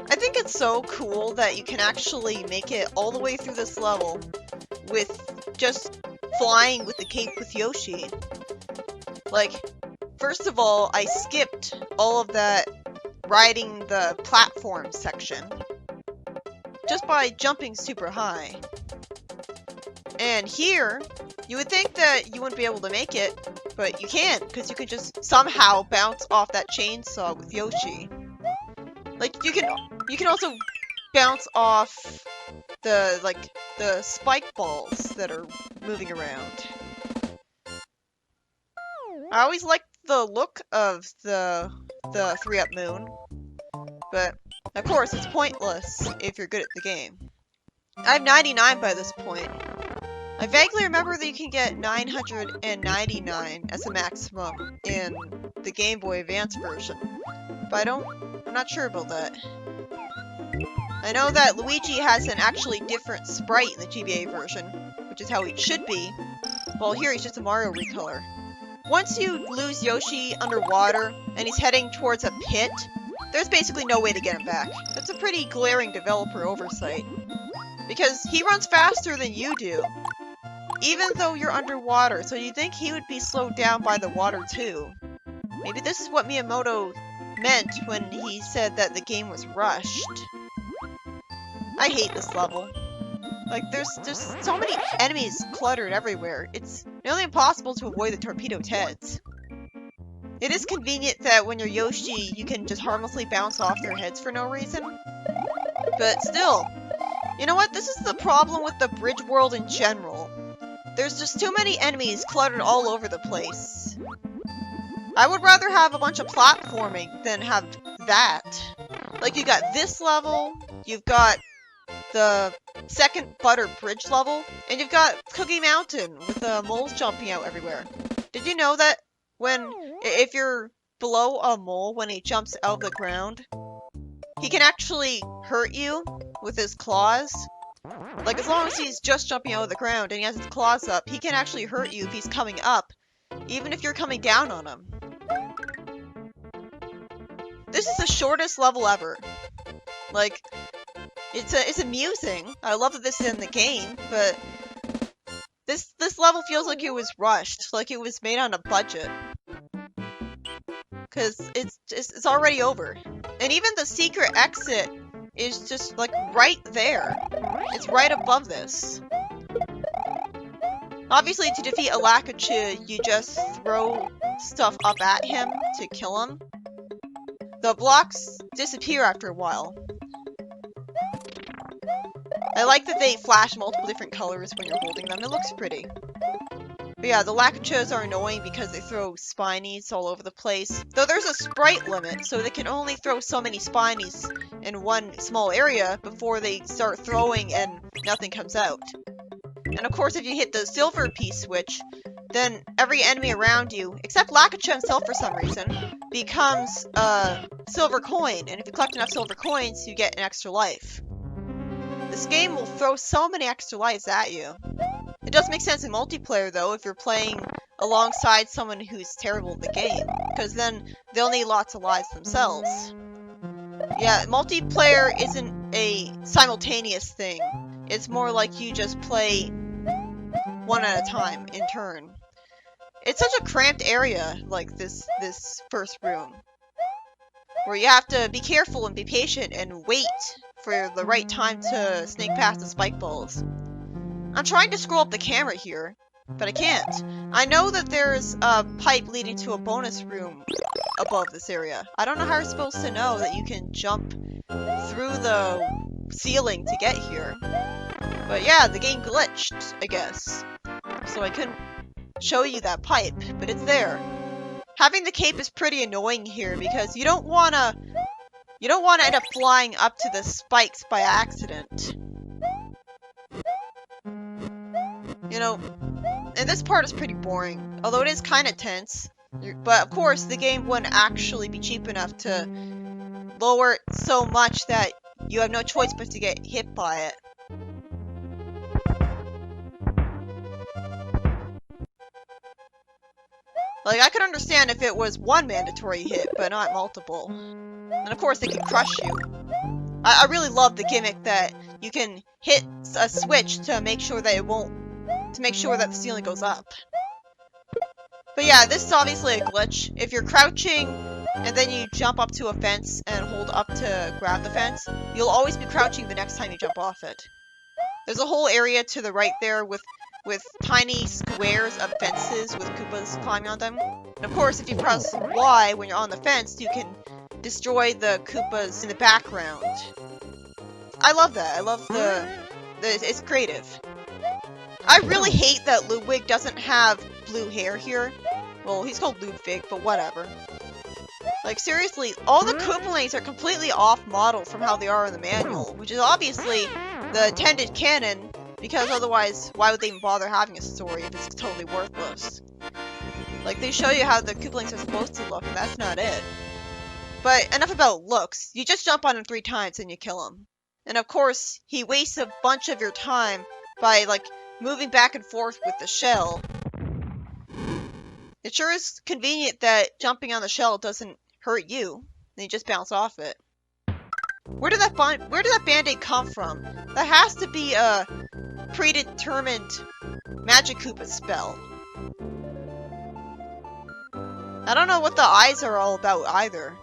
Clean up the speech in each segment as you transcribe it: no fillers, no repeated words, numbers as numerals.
I think it's so cool that you can actually make it all the way through this level with just flying with the cape with Yoshi. Like, first of all, I skipped all of that riding the platform section just by jumping super high. And here, you would think that you wouldn't be able to make it, but you can, because you can just somehow bounce off that chainsaw with Yoshi. Like, you can also bounce off the spike balls that are moving around. I always liked the look of the 3-up moon, but of course it's pointless if you're good at the game. I have 99 by this point. I vaguely remember that you can get 999 as a maximum in the Game Boy Advance version, but I'm not sure about that. I know that Luigi has an actually different sprite in the GBA version, which is how he should be, while here he's just a Mario recolor. Once you lose Yoshi underwater and he's heading towards a pit, there's basically no way to get him back. That's a pretty glaring developer oversight, because he runs faster than you do, even though you're underwater, so you'd think he would be slowed down by the water too. Maybe this is what Miyamoto meant when he said that the game was rushed. I hate this level. Like, there's just so many enemies cluttered everywhere. It's nearly impossible to avoid the Torpedo Teds. It is convenient that when you're Yoshi, you can just harmlessly bounce off their heads for no reason. But still, you know what? This is the problem with the Bridge World in general. There's just too many enemies cluttered all over the place. I would rather have a bunch of platforming than have that. Like, you got this level, you've got the second Butter Bridge level, and you've got Cookie Mountain with the moles jumping out everywhere. Did you know that if you're below a mole when he jumps out of the ground, he can actually hurt you with his claws? Like, as long as he's just jumping out of the ground and he has his claws up, he can actually hurt you if he's coming up, even if you're coming down on him. This is the shortest level ever. Like, it's amusing. I love that this is in the game, but this level feels like it was rushed, like it was made on a budget. Cause it's already over. And even the secret exit is just like right there. It's right above this. Obviously, to defeat Alacachu, you just throw stuff up at him to kill him. The blocks disappear after a while. I like that they flash multiple different colors when you're holding them. It looks pretty. But yeah, the Lakachos are annoying because they throw Spinies all over the place. Though there's a sprite limit, so they can only throw so many Spinies in one small area before they start throwing and nothing comes out. And of course, if you hit the silver P switch, then every enemy around you, except Lakitu himself for some reason, becomes a silver coin. And if you collect enough silver coins, you get an extra life. This game will throw so many extra lives at you. It does make sense in multiplayer, though, if you're playing alongside someone who's terrible at the game, because then they'll need lots of lives themselves. Yeah, multiplayer isn't a simultaneous thing. It's more like you just play one at a time, in turn. It's such a cramped area, like this first room, where you have to be careful and be patient and wait for the right time to snake past the spike balls. I'm trying to scroll up the camera here, but I can't. I know that there's a pipe leading to a bonus room above this area. I don't know how you're supposed to know that you can jump through the ceiling to get here. But yeah, the game glitched, I guess. So I couldn't show you that pipe, but it's there. Having the cape is pretty annoying here because you don't wanna end up flying up to the spikes by accident. You know, and this part is pretty boring, although it is kind of tense. But of course, the game wouldn't actually be cheap enough to lower it so much that you have no choice but to get hit by it. Like, I could understand if it was one mandatory hit, but not multiple. And of course, they could crush you. I really love the gimmick that you can hit a switch to make sure that the ceiling goes up. But yeah, this is obviously a glitch. If you're crouching and then you jump up to a fence and hold up to grab the fence, you'll always be crouching the next time you jump off it. There's a whole area to the right there with tiny squares of fences with Koopas climbing on them. And of course, if you press Y when you're on the fence, you can destroy the Koopas in the background. I love that. I love it's creative. I really hate that Ludwig doesn't have blue hair here. Well, he's called Ludwig, but whatever. Like, seriously, all the Koopalings are completely off-model from how they are in the manual, which is obviously the intended canon, because otherwise, why would they even bother having a story if it's totally worthless? Like, they show you how the Koopalings are supposed to look, and that's not it. But enough about looks. You just jump on him 3 times and you kill him. And of course, he wastes a bunch of your time by, like, moving back and forth with the shell. It sure is convenient that jumping on the shell doesn't hurt you, and you just bounce off it. Where did that band-aid come from? That has to be a predetermined Magic Koopa spell. I don't know what the eyes are all about either.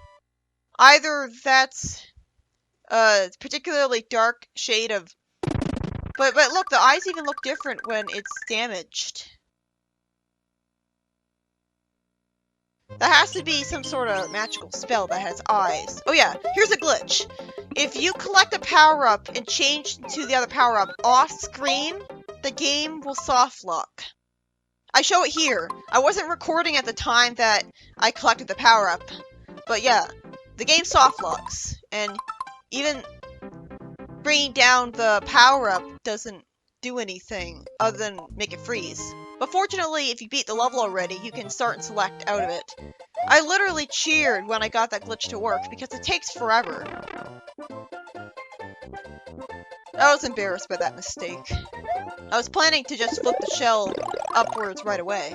Either that's a particularly dark shade of... But look, the eyes even look different when it's damaged. That has to be some sort of magical spell that has eyes. Oh yeah, here's a glitch. If you collect a power-up and change to the other power-up off-screen, the game will soft lock. I show it here. I wasn't recording at the time that I collected the power-up. But yeah, the game soft locks. And even bringing down the power-up doesn't do anything other than make it freeze. But fortunately, if you beat the level already, you can start and select out of it. I literally cheered when I got that glitch to work, because it takes forever. I was embarrassed by that mistake. I was planning to just flip the shell upwards right away.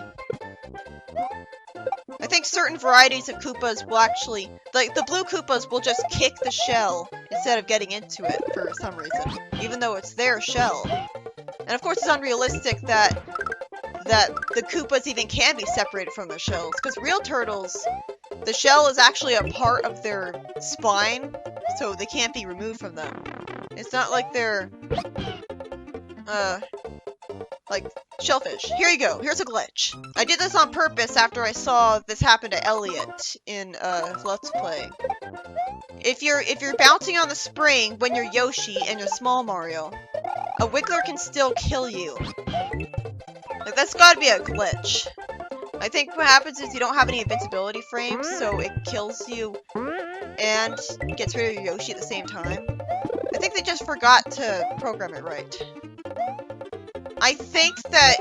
I think certain varieties of Koopas will actually... Like, the blue Koopas will just kick the shell instead of getting into it for some reason, even though it's their shell. And of course, it's unrealistic that the Koopas even can be separated from their shells, because real turtles, the shell is actually a part of their spine, so they can't be removed from them. It's not like they're, like shellfish. Here you go, here's a glitch. I did this on purpose after I saw this happen to Elliot in Let's Play. If you're bouncing on the spring when you're Yoshi and you're Small Mario, a Wiggler can still kill you. Like, that's gotta be a glitch. I think what happens is you don't have any invincibility frames, so it kills you and gets rid of your Yoshi at the same time. I think they just forgot to program it right. I think that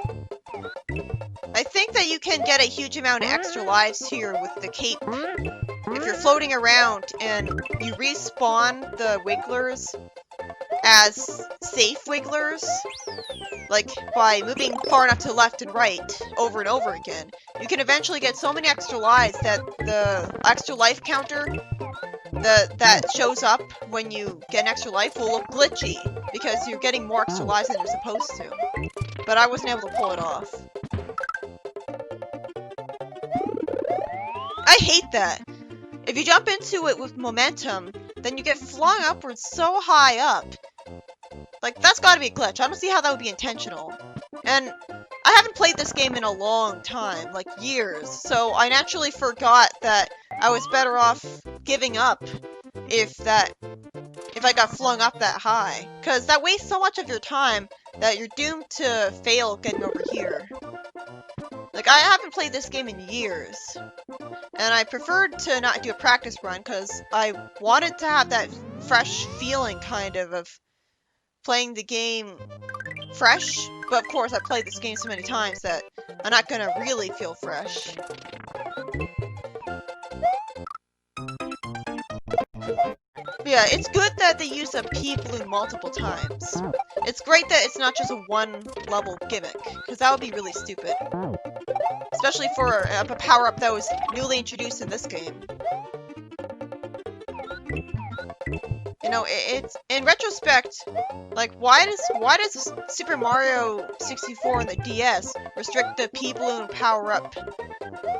you can get a huge amount of extra lives here with the cape. If you're floating around and you respawn the Wigglers as safe Wigglers, like by moving far enough to the left and right over and over again, you can eventually get so many extra lives that the extra life counter that shows up when you get an extra life will look glitchy, because you're getting more extra lives than you're supposed to. But I wasn't able to pull it off. I hate that. If you jump into it with momentum, then you get flung upwards so high up. Like, that's gotta be a glitch. I don't see how that would be intentional. And I haven't played this game in a long time, like years, so I naturally forgot that I was better off giving up if I got flung up that high. Because that wastes so much of your time that you're doomed to fail getting over here. Like, I haven't played this game in years. And I preferred to not do a practice run, because I wanted to have that fresh feeling, kind of playing the game fresh. But of course, I've played this game so many times that I'm not gonna really feel fresh. But yeah, it's good that they use a P balloon multiple times. It's great that it's not just a one-level gimmick, because that would be really stupid. Especially for a power-up that was newly introduced in this game. And know, it's in retrospect, like why does Super Mario 64 and the DS restrict the P-Balloon power-up?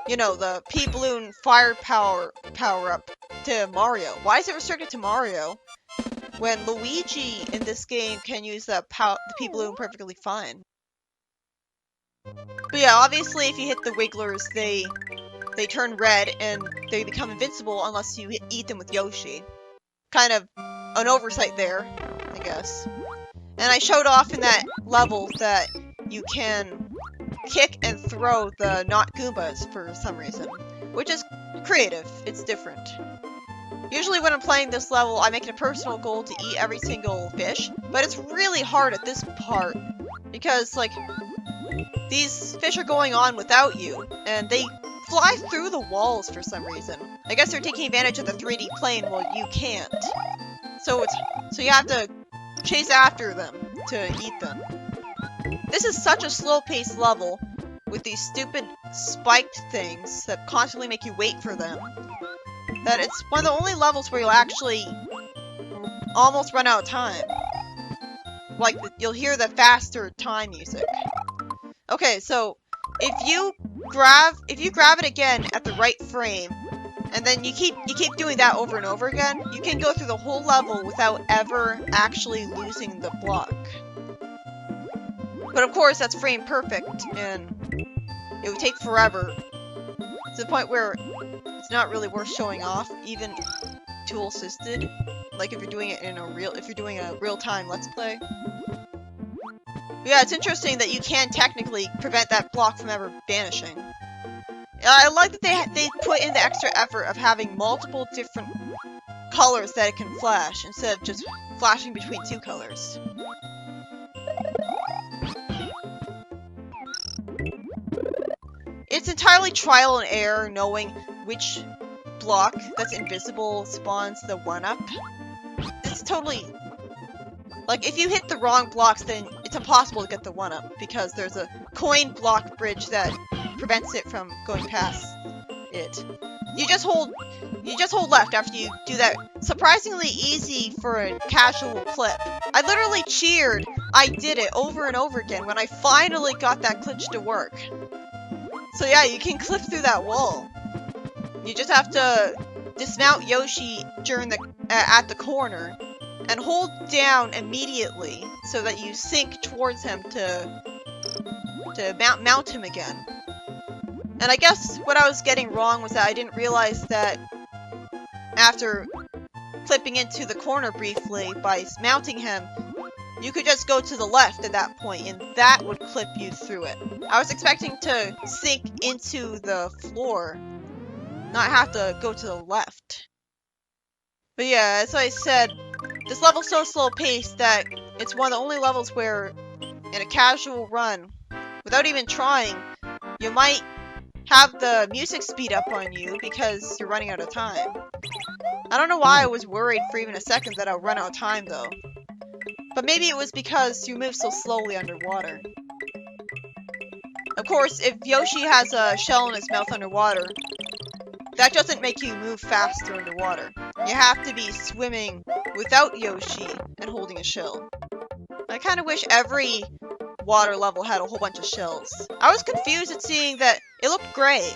You know, the P-Balloon fire power-up to Mario. Why is it restricted to Mario when Luigi in this game can use the P-Balloon perfectly fine? But yeah, obviously if you hit the Wigglers, they turn red and they become invincible unless you eat them with Yoshi. Kind of an oversight there, I guess. And I showed off in that level that you can kick and throw the not Goombas for some reason, which is creative. It's different. Usually when I'm playing this level, I make it a personal goal to eat every single fish, but it's really hard at this part because, like, these fish are going on without you, and they fly through the walls for some reason. I guess they're taking advantage of the 3D plane while you can't. So you have to chase after them to eat them. This is such a slow-paced level with these stupid spiked things that constantly make you wait for them, that it's one of the only levels where you'll actually almost run out of time. Like, you'll hear the faster time music. Okay, so if you grab it again at the right frame, and then you keep doing that over and over again, you can go through the whole level without ever actually losing the block. But of course, that's frame perfect, and it would take forever, to the point where it's not really worth showing off, even tool assisted. Like if you're doing it in a real-time Let's Play. But yeah, it's interesting that you can technically prevent that block from ever vanishing. I like that they put in the extra effort of having multiple different colors that it can flash, instead of just flashing between two colors. It's entirely trial and error knowing which block that's invisible spawns the 1-up. It's totally... Like, if you hit the wrong blocks, then it's impossible to get the 1-up, because there's a coin block bridge that prevents it from going past it. You just hold left after you do that. Surprisingly easy for a casual clip. I literally cheered I did it over and over again when I finally got that glitch to work. So yeah, you can clip through that wall. You just have to dismount Yoshi during at the corner and hold down immediately so that you sink towards him to mount him again. And I guess what I was getting wrong was that I didn't realize that after clipping into the corner briefly by mounting him, you could just go to the left at that point, and that would clip you through it. I was expecting to sink into the floor, not have to go to the left. But yeah, as I said, this level's so slow-paced that it's one of the only levels where, in a casual run, without even trying, you might have the music speed up on you because you're running out of time. I don't know why I was worried for even a second that I'll run out of time, though. But maybe it was because you move so slowly underwater. Of course, if Yoshi has a shell in his mouth underwater, that doesn't make you move faster underwater. You have to be swimming without Yoshi and holding a shell. I kind of wish every water level had a whole bunch of shells. I was confused at seeing that it looked gray.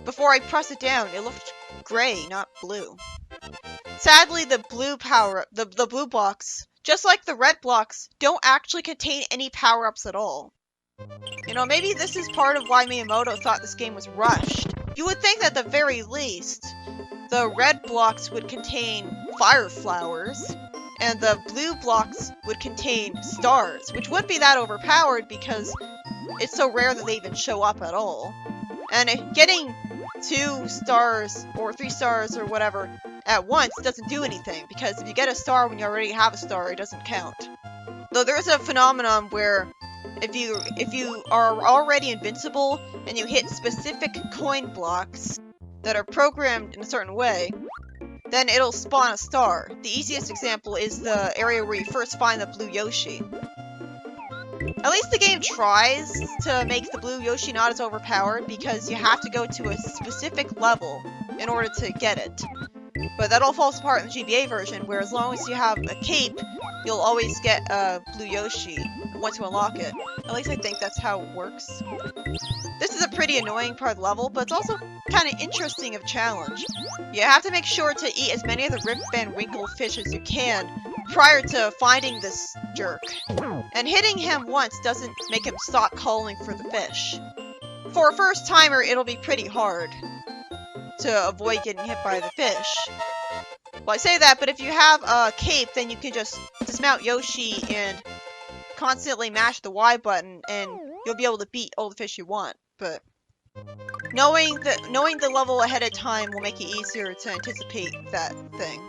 Before I pressed it down, it looked gray, not blue. Sadly, the blue power-up, the blue blocks, just like the red blocks, don't actually contain any power-ups at all. You know, maybe this is part of why Miyamoto thought this game was rushed. You would think that at the very least, the red blocks would contain fire flowers, and the blue blocks would contain stars, which wouldn't be that overpowered because it's so rare that they even show up at all. And getting 2 stars or 3 stars or whatever at once doesn't do anything, because if you get a star when you already have a star, it doesn't count. Though there is a phenomenon where if you are already invincible and you hit specific coin blocks that are programmed in a certain way, then it'll spawn a star. The easiest example is the area where you first find the blue Yoshi. At least the game tries to make the blue Yoshi not as overpowered, because you have to go to a specific level in order to get it. But that all falls apart in the GBA version, where as long as you have a cape, you'll always get a blue Yoshi once you unlock it. At least I think that's how it works. This is a pretty annoying part of the level, but it's also kind of interesting of a challenge. You have to make sure to eat as many of the Rip Van Winkle fish as you can prior to finding this jerk. And hitting him once doesn't make him stop calling for the fish. For a first timer, it'll be pretty hard to avoid getting hit by the fish. Well, I say that, but if you have a cape, then you can just dismount Yoshi and constantly mash the Y button, and you'll be able to beat all the fish you want. But knowing the level ahead of time will make it easier to anticipate that thing.